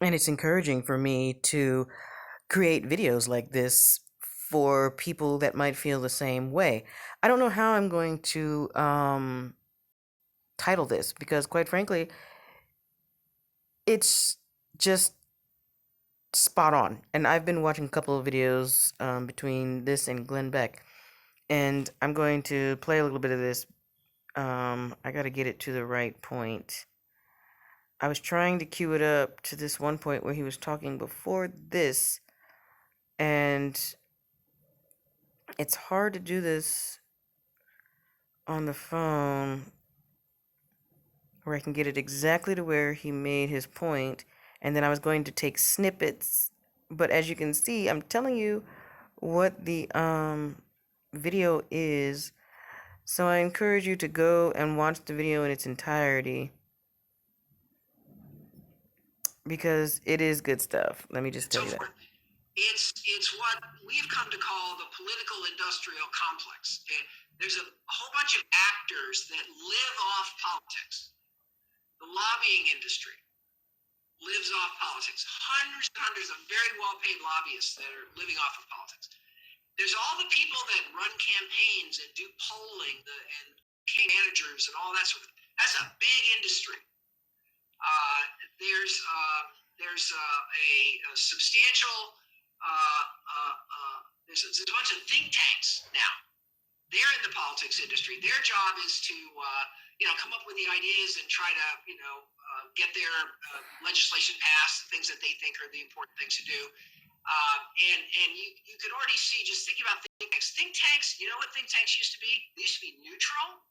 And it's encouraging for me to create videos like this for people that might feel the same way. I don't know how I'm going to title this because, quite frankly, it's just spot on. And I've been watching a couple of videos between this and Glenn Beck, and I'm going to play a little bit of this. I got to get it to the right point. I was trying to cue it up to this one point where he was talking before this, and it's hard to do this on the phone where I can get it exactly to where he made his point, and then I was going to take snippets, but as you can see, I'm telling you what the video is, so I encourage you to go and watch the video in its entirety because it is good stuff. Let me just tell you that. It's what we've come to call the political industrial complex. There's a whole bunch of actors that live off politics. The lobbying industry lives off politics. Hundreds and hundreds of very well-paid lobbyists that are living off of politics. There's all the people that run campaigns and do polling and managers and all that sort of thing. That's a big industry. There's a substantial there's a bunch of think tanks now. They're in the politics industry. Their job is to come up with the ideas and try to get their legislation passed, things that they think are the important things to do. And you can already see, just thinking about think tanks. Think tanks, you know what think tanks used to be? They used to be neutral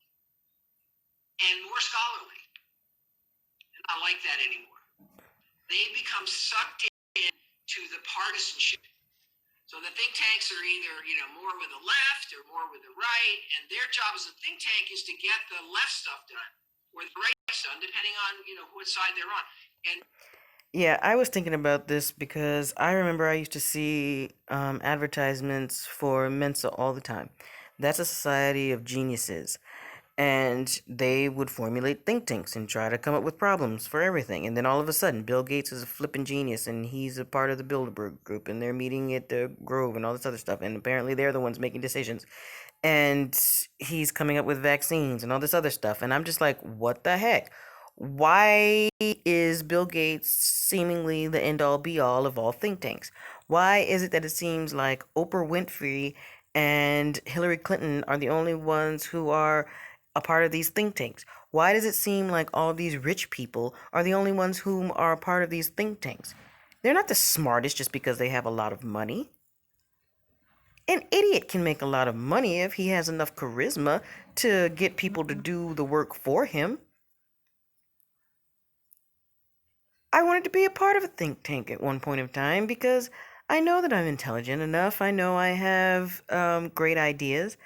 and more scholarly. And not like that anymore. They become sucked into the partisanship. So the think tanks are either, more with the left or more with the right, and their job as a think tank is to get the left stuff done or the right stuff done, depending on, what side they're on. And yeah, I was thinking about this because I remember I used to see advertisements for Mensa all the time. That's a society of geniuses. And they would formulate think tanks and try to come up with problems for everything. And then all of a sudden, Bill Gates is a flipping genius and he's a part of the Bilderberg group and they're meeting at the Grove and all this other stuff. And apparently they're the ones making decisions. And he's coming up with vaccines and all this other stuff. And I'm just like, what the heck? Why is Bill Gates seemingly the end all be all of all think tanks? Why is it that it seems like Oprah Winfrey and Hillary Clinton are the only ones who are a part of these think tanks? Why does it seem like all these rich people are the only ones who are a part of these think tanks? They're not the smartest just because they have a lot of money. An idiot can make a lot of money if he has enough charisma to get people to do the work for him. I wanted to be a part of a think tank at one point in time because I know that I'm intelligent enough. I know I have great ideas.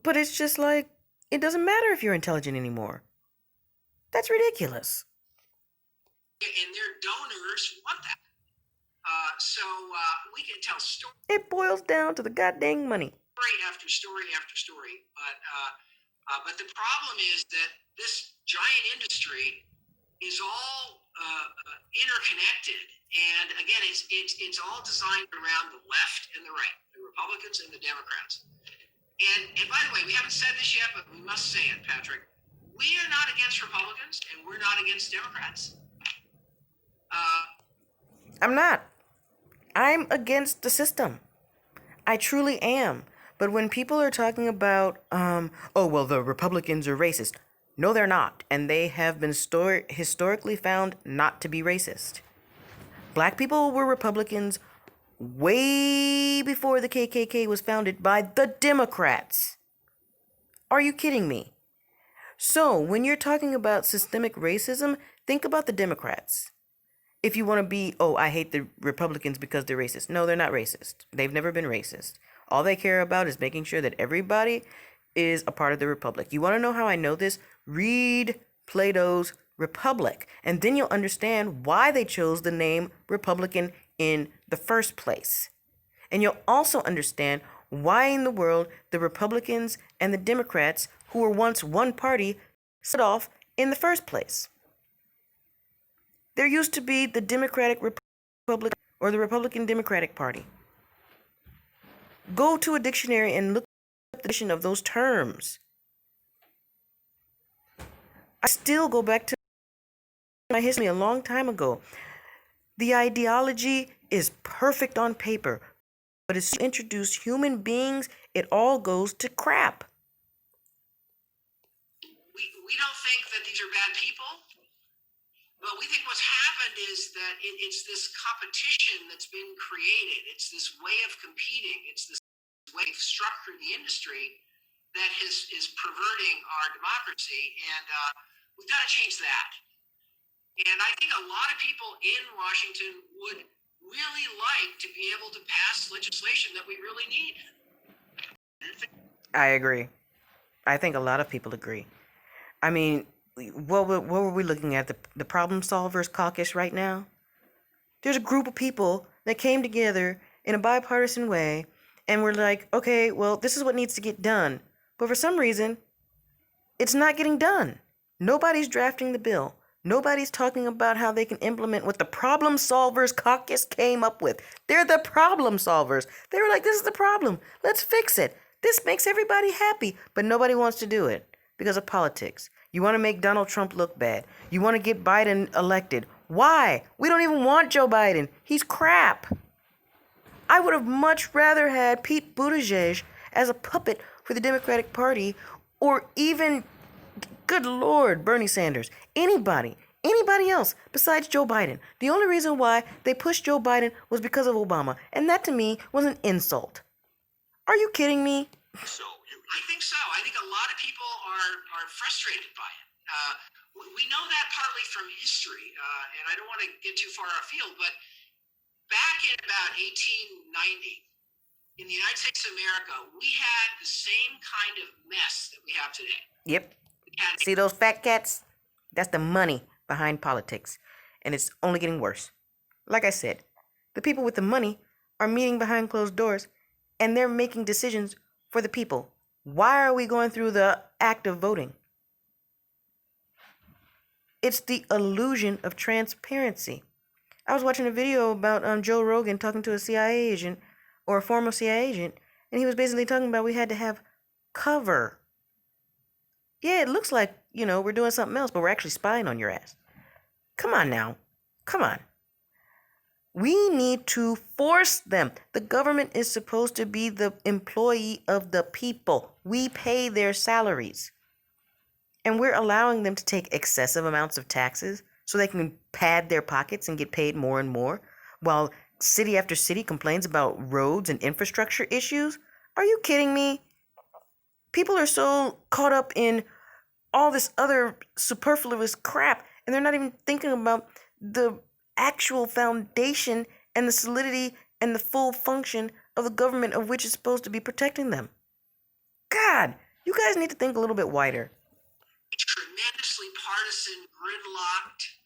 But it's just like, it doesn't matter if you're intelligent anymore. That's ridiculous. And their donors want that. So we can tell story. It boils down to the goddamn money. Story after story after story. But the problem is that this giant industry is all interconnected. And again, it's all designed around the left and the right, the Republicans and the Democrats. And by the way, we haven't said this yet, but we must say it, Patrick. We are not against Republicans and we're not against Democrats. I'm not. I'm against the system. I truly am. But when people are talking about, the Republicans are racist. No, they're not. And they have been historically found not to be racist. Black people were Republicans way before the KKK was founded by the Democrats. Are you kidding me? So, when you're talking about systemic racism, think about the Democrats. If you want to be, I hate the Republicans because they're racist. No, they're not racist. They've never been racist. All they care about is making sure that everybody is a part of the Republic. You want to know how I know this? Read Plato's Republic, and then you'll understand why they chose the name Republican in the first place. And you'll also understand why in the world the Republicans and the Democrats, who were once one party, set off in the first place. There used to be the Democratic Republic or the Republican Democratic Party. Go to a dictionary and look up the definition of those terms. I still go back to my history a long time ago. The ideology is perfect on paper, but as you introduce human beings, it all goes to crap. We don't think that these are bad people, but we think what's happened is that it's this competition that's been created. It's this way of competing. It's this way of structuring the industry that is perverting our democracy, and we've got to change that. And I think a lot of people in Washington would really like to be able to pass legislation that we really need. I agree. I think a lot of people agree. I mean, what were we looking at? The problem solvers caucus right now? There's a group of people that came together in a bipartisan way and we're like, okay, well, this is what needs to get done. But for some reason, it's not getting done. Nobody's drafting the bill. Nobody's talking about how they can implement what the problem solvers caucus came up with. They're the problem solvers. They were like, this is the problem. Let's fix it. This makes everybody happy. But nobody wants to do it because of politics. You want to make Donald Trump look bad. You want to get Biden elected. Why? We don't even want Joe Biden. He's crap. I would have much rather had Pete Buttigieg as a puppet for the Democratic Party, or even, good Lord, Bernie Sanders. Anybody else besides Joe Biden. The only reason why they pushed Joe Biden was because of Obama, and that to me was an insult. Are you kidding me? I think so. I think a lot of people are frustrated by it. We know that partly from history, and I don't want to get too far afield, but back in about 1890, in the United States of America, we had the same kind of mess that we have today. Yep. See those fat cats? That's the money behind politics, and it's only getting worse. Like I said, the people with the money are meeting behind closed doors, and they're making decisions for the people. Why are we going through the act of voting? It's the illusion of transparency. I was watching a video about Joe Rogan talking to a CIA agent, or a former CIA agent, and he was basically talking about we had to have cover. Yeah, it looks like, we're doing something else, but we're actually spying on your ass. Come on now. Come on. We need to force them. The government is supposed to be the employee of the people. We pay their salaries. And we're allowing them to take excessive amounts of taxes so they can pad their pockets and get paid more and more, while city after city complains about roads and infrastructure issues. Are you kidding me? People are so caught up in all this other superfluous crap, and they're not even thinking about the actual foundation and the solidity and the full function of the government of which is supposed to be protecting them. God, you guys need to think a little bit wider. Tremendously partisan, gridlocked,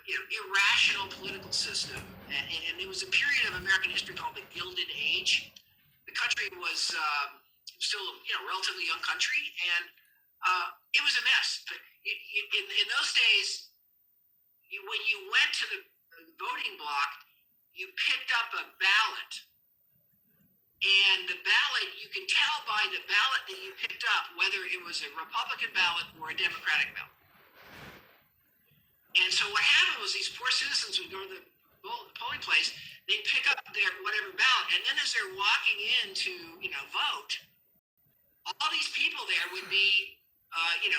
irrational political system. And it was a period of American history called the Gilded Age. The country was still a relatively young country, and it was a mess. But in those days, when you went to the voting block, you picked up a ballot. And the ballot, you can tell by the ballot that you picked up whether it was a Republican ballot or a Democratic ballot. And so what happened was these poor citizens would go to the polling place, they'd pick up their whatever ballot, and then as they're walking in to, vote, all these people there would be,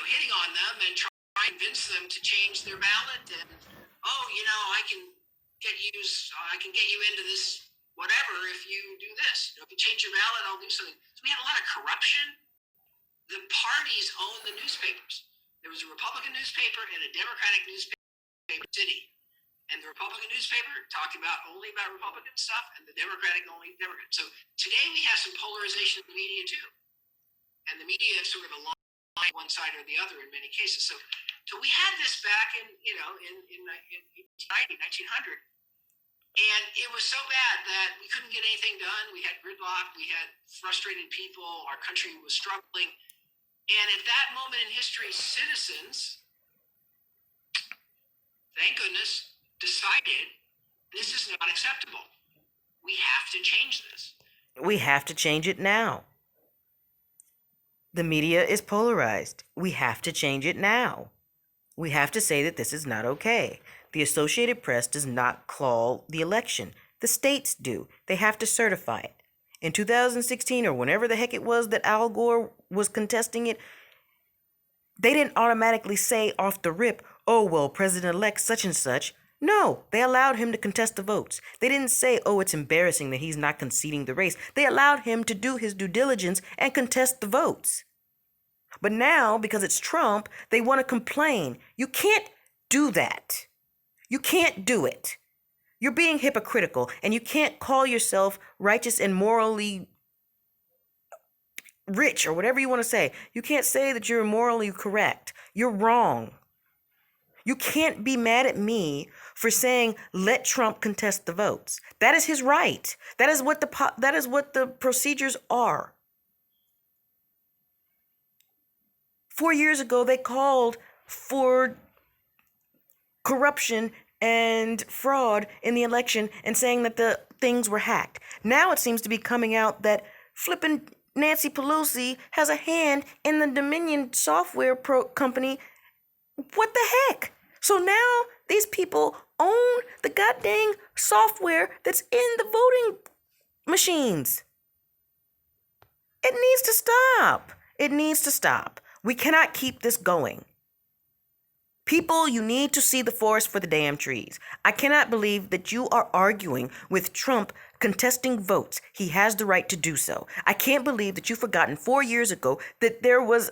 hitting on them and trying to convince them to change their ballot. And, I can get you into this whatever if you do this. If you change your ballot, I'll do something. So we had a lot of corruption. The parties owned the newspapers. There was a Republican newspaper and a Democratic newspaper in the city. And the Republican newspaper talked only about Republican stuff, and the Democratic only Democrat. So today we have some polarization in the media too. And the media is sort of aligned one side or the other in many cases. So we had this back in 1900. And it was so bad that we couldn't get anything done. We had gridlock, we had frustrated people, our country was struggling. And at that moment in history, citizens, thank goodness, decided this is not acceptable. We have to change this. We have to change it now. The media is polarized. We have to change it now. We have to say that this is not okay. The Associated Press does not call the election. The states do. They have to certify it. In 2016 or whenever the heck it was that Al Gore was contesting it, they didn't automatically say off the rip, oh, well, President-elect such and such. No, they allowed him to contest the votes. They didn't say, oh, it's embarrassing that he's not conceding the race. They allowed him to do his due diligence and contest the votes. But now, because it's Trump, they want to complain. You can't do that. You can't do it. You're being hypocritical, and you can't call yourself righteous and morally rich or whatever you want to say. You can't say that you're morally correct. You're wrong. You can't be mad at me for saying let Trump contest the votes. That is his right. That is what the procedures are. 4 years ago, they called for corruption and fraud in the election and saying that the things were hacked. Now it seems to be coming out that flipping Nancy Pelosi has a hand in the Dominion software company. What the heck? So now these people own the goddamn software that's in the voting machines. It needs to stop. It needs to stop. We cannot keep this going. People, you need to see the forest for the damn trees. I cannot believe that you are arguing with Trump contesting votes. He has the right to do so. I can't believe that you've forgotten 4 years ago that there was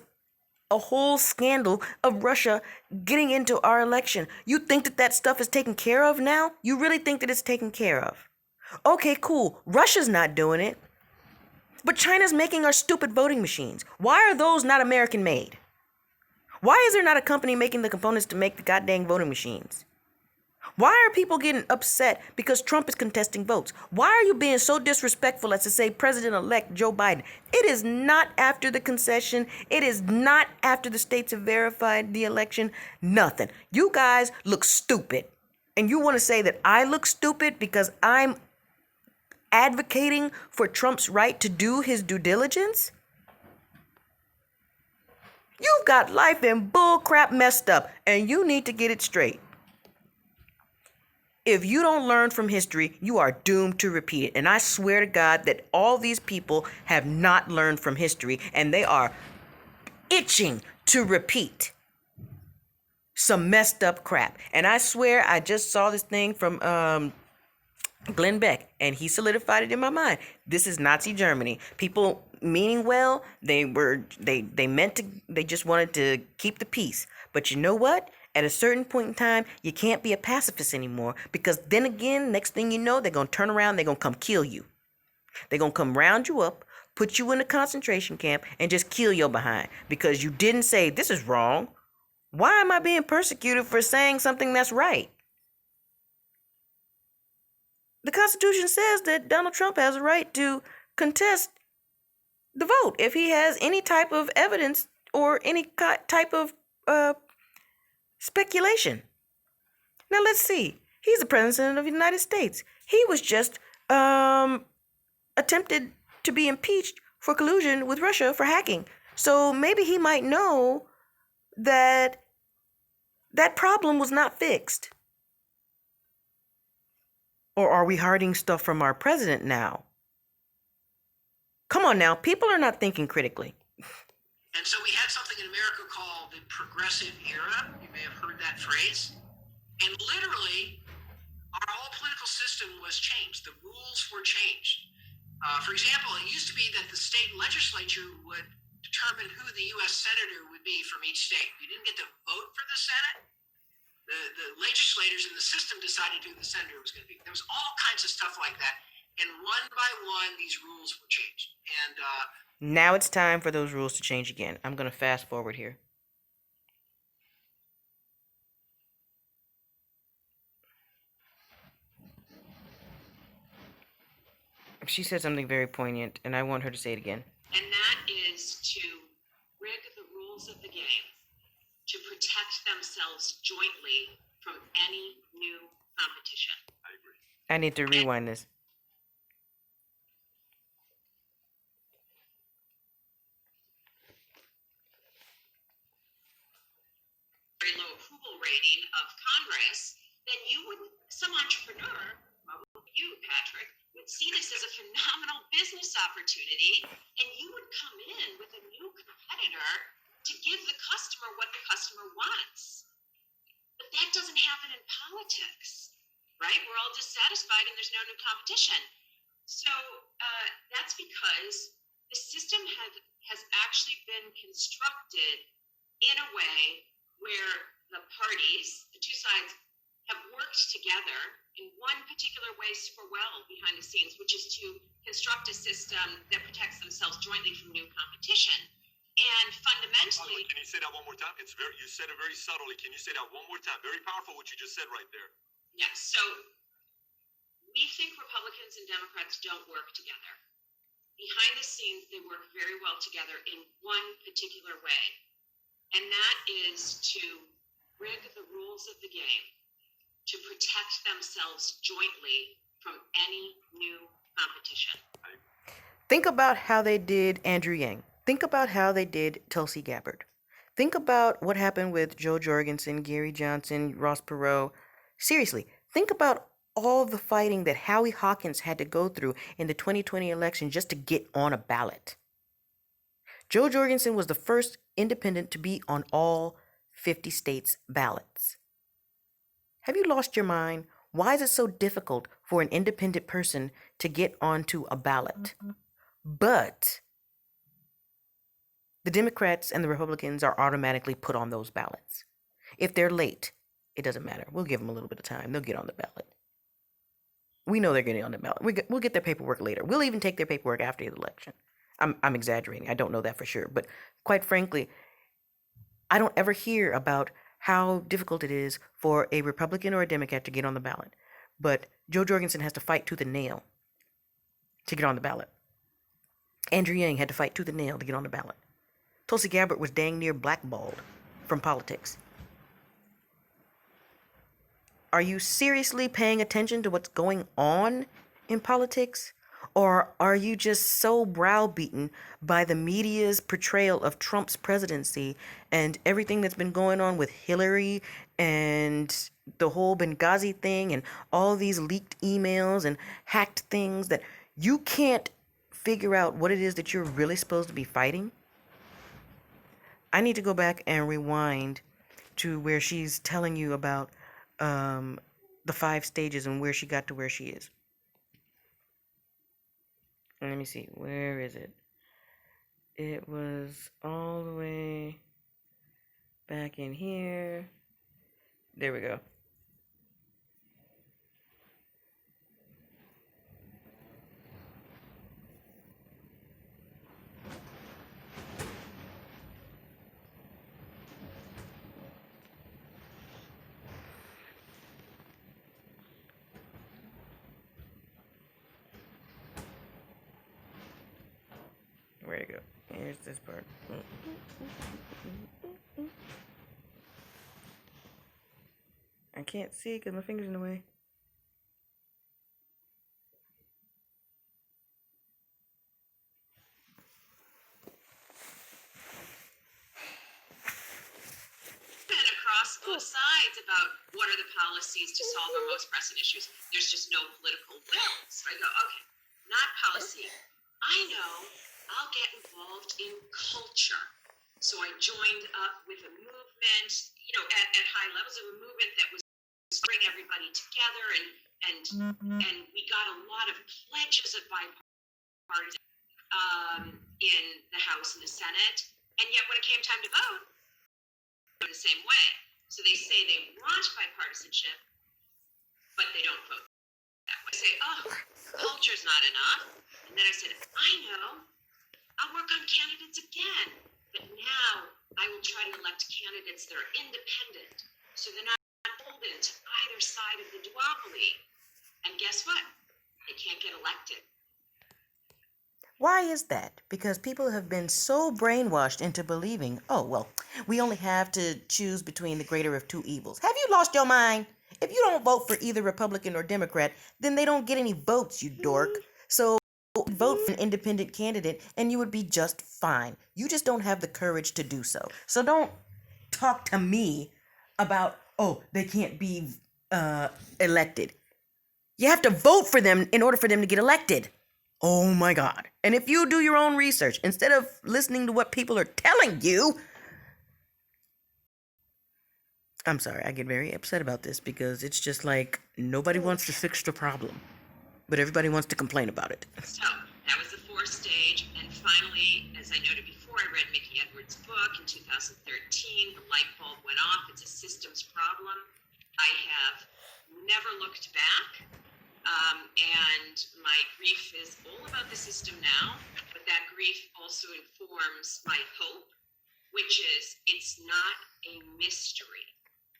a whole scandal of Russia getting into our election. You think that that stuff is taken care of now? You really think that it's taken care of? Okay, cool. Russia's not doing it. But China's making our stupid voting machines. Why are those not American made? Why is there not a company making the components to make the goddamn voting machines? Why are people getting upset because Trump is contesting votes? Why are you being so disrespectful as to say President-elect Joe Biden? It is not after the concession. It is not after the states have verified the election. Nothing. You guys look stupid. And you want to say that I look stupid because I'm advocating for Trump's right to do his due diligence? You've got life and bull crap messed up, and you need to get it straight. If you don't learn from history, you are doomed to repeat it. And I swear to God that all these people have not learned from history, and they are itching to repeat some messed up crap. And I swear I just saw this thing from Glenn Beck, and he solidified it in my mind. This is Nazi Germany. People meaning well, they just wanted to keep the peace. But you know what? At a certain point in time, you can't be a pacifist anymore, because then again, next thing you know, they're going to turn around, they're going to come kill you. They're going to come round you up, put you in a concentration camp, and just kill your behind because you didn't say this is wrong. Why am I being persecuted for saying something that's right? The Constitution says that Donald Trump has a right to contest the vote if he has any type of evidence or any type of speculation. Now let's see. He's the president of the United States. He was just attempted to be impeached for collusion with Russia for hacking. So maybe he might know that that problem was not fixed. Or are we hiding stuff from our president now? Come on now, people are not thinking critically. And so we had something in America called the progressive era. You may have heard that phrase. And literally, our whole political system was changed. The rules were changed. For example, it used to be that the state legislature would determine who the U.S. senator would be from each state. You didn't get to vote for the Senate. The legislators in the system decided who the senator was going to be. There was all kinds of stuff like that. And one by one, these rules were changed. And now it's time for those rules to change again. I'm going to fast forward here. She said something very poignant, and I want her to say it again. And that is to rig the rules of the game to protect themselves jointly from any new competition. I agree. I need to rewind this. Very low approval rating of Congress, then some entrepreneur, probably you, Patrick, would see this as a phenomenal business opportunity, and you would come in with a new competitor to give the customer what the customer wants. But that doesn't happen in politics, right? We're all dissatisfied and there's no new competition. So that's because the system has actually been constructed in a way where the parties, the two sides, have worked together in one particular way super well behind the scenes, which is to construct a system that protects themselves jointly from new competition. And fundamentally, can you say that one more time? You said it very subtly. Can you say that one more time? Very powerful what you just said right there. Yes. So we think Republicans and Democrats don't work together. Behind the scenes, they work very well together in one particular way. And that is to rig the rules of the game to protect themselves jointly from any new competition. Think about how they did Andrew Yang. Think about how they did Tulsi Gabbard. Think about what happened with Joe Jorgensen, Gary Johnson, Ross Perot. Seriously, think about all the fighting that Howie Hawkins had to go through in the 2020 election just to get on a ballot. Joe Jorgensen was the first independent to be on all 50 states' ballots. Have you lost your mind? Why is it so difficult for an independent person to get onto a ballot? But the Democrats and the Republicans are automatically put on those ballots. If they're late, it doesn't matter. We'll give them a little bit of time. They'll get on the ballot. We know they're getting on the ballot. We'll get their paperwork later. We'll even take their paperwork after the election. I'm exaggerating. I don't know that for sure. But quite frankly, I don't ever hear about how difficult it is for a Republican or a Democrat to get on the ballot. But Joe Jorgensen has to fight tooth and nail to get on the ballot. Andrew Yang had to fight tooth and nail to get on the ballot. Tulsi Gabbard was dang near blackballed from politics. Are you seriously paying attention to what's going on in politics? Or are you just so browbeaten by the media's portrayal of Trump's presidency and everything that's been going on with Hillary and the whole Benghazi thing and all these leaked emails and hacked things that you can't figure out what it is that you're really supposed to be fighting? I need to go back and rewind to where she's telling you about the 5 stages and where she got to where she is. Let me see, where is it? It was all the way back in here. There we go. Where'd it go? Here's this part. I can't see because my finger's in the way. Across both sides about what are the policies to solve our most pressing issues. There's just no political will. So I go, okay, not policy. I know I'll get involved in culture. So I joined up with a movement, at high levels of a movement that was bring everybody together, and we got a lot of pledges of bipartisan in the House and the Senate. And yet when it came time to vote, the same way. So they say they want bipartisanship, but they don't vote that way. They say, oh, culture's not enough. And then I said, I know. I'll work on candidates again. But now I will try to elect candidates that are independent. So they're not beholden to either side of the duopoly. And guess what? They can't get elected. Why is that? Because people have been so brainwashed into believing, oh, well, we only have to choose between the greater of two evils. Have you lost your mind? If you don't vote for either Republican or Democrat, then they don't get any votes, you dork. So vote for an independent candidate and you would be just fine. You just don't have the courage to do so. So don't talk to me about, oh, they can't be elected. You have to vote for them in order for them to get elected. Oh my God. And if you do your own research, instead of listening to what people are telling you, I'm sorry, I get very upset about this because it's just like nobody wants to fix the problem, but everybody wants to complain about it. So that was the fourth stage. And finally, as I noted before, I read Mickey Edwards' book in 2013. The light bulb went off. It's a systems problem. I have never looked back. And my grief is all about the system now, but that grief also informs my hope, which is it's not a mystery.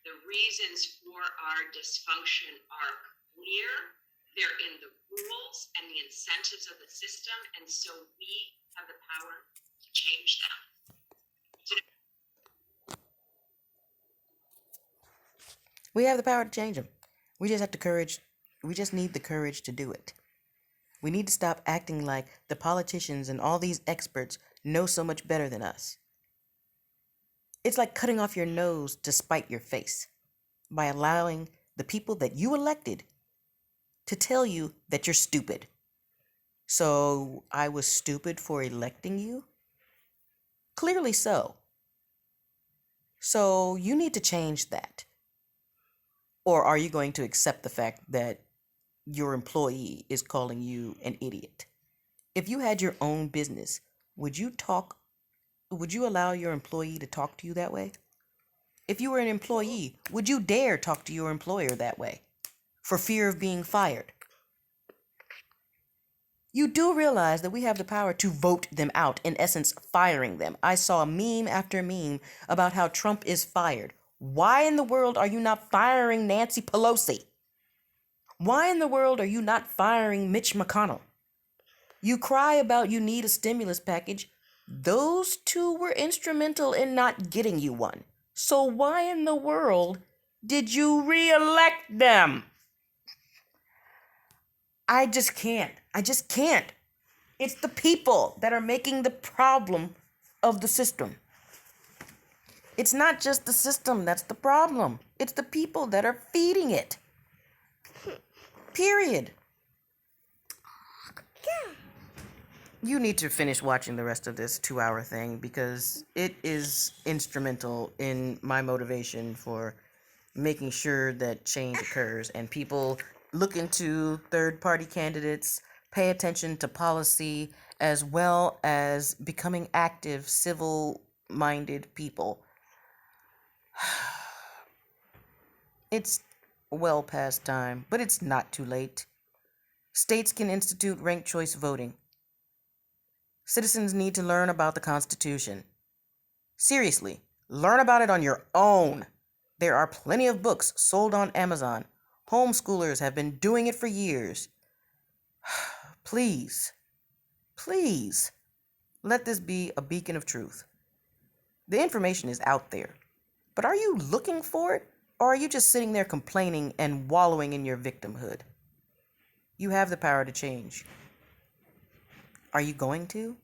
The reasons for our dysfunction are clear. They're in the rules and the incentives of the system, and so we have the power to change them. We have the power to change them. We just have the courage. We just need the courage to do it. We need to stop acting like the politicians and all these experts know so much better than us. It's like cutting off your nose to spite your face by allowing the people that you elected to tell you that you're stupid. So I was stupid for electing you? Clearly so. So you need to change that. Or are you going to accept the fact that your employee is calling you an idiot? If you had your own business, would you allow your employee to talk to you that way? If you were an employee, would you dare talk to your employer that way for fear of being fired? You do realize that we have the power to vote them out, in essence, firing them. I saw meme after meme about how Trump is fired. Why in the world are you not firing Nancy Pelosi? Why in the world are you not firing Mitch McConnell? You cry about you need a stimulus package. Those two were instrumental in not getting you one. So why in the world did you re-elect them? I just can't. It's the people that are making the problem of the system. It's not just the system that's the problem. It's the people that are feeding it. Period. You need to finish watching the rest of this 2-hour thing because it is instrumental in my motivation for making sure that change occurs and people look into third-party candidates, pay attention to policy, as well as becoming active, civil-minded people. It's well past time, but it's not too late. States can institute ranked choice voting. Citizens need to learn about the Constitution. Seriously, learn about it on your own. There are plenty of books sold on Amazon. Homeschoolers have been doing it for years. Please, let this be a beacon of truth. The information is out there, but are you looking for it, or are you just sitting there complaining and wallowing in your victimhood? You have the power to change. Are you going to?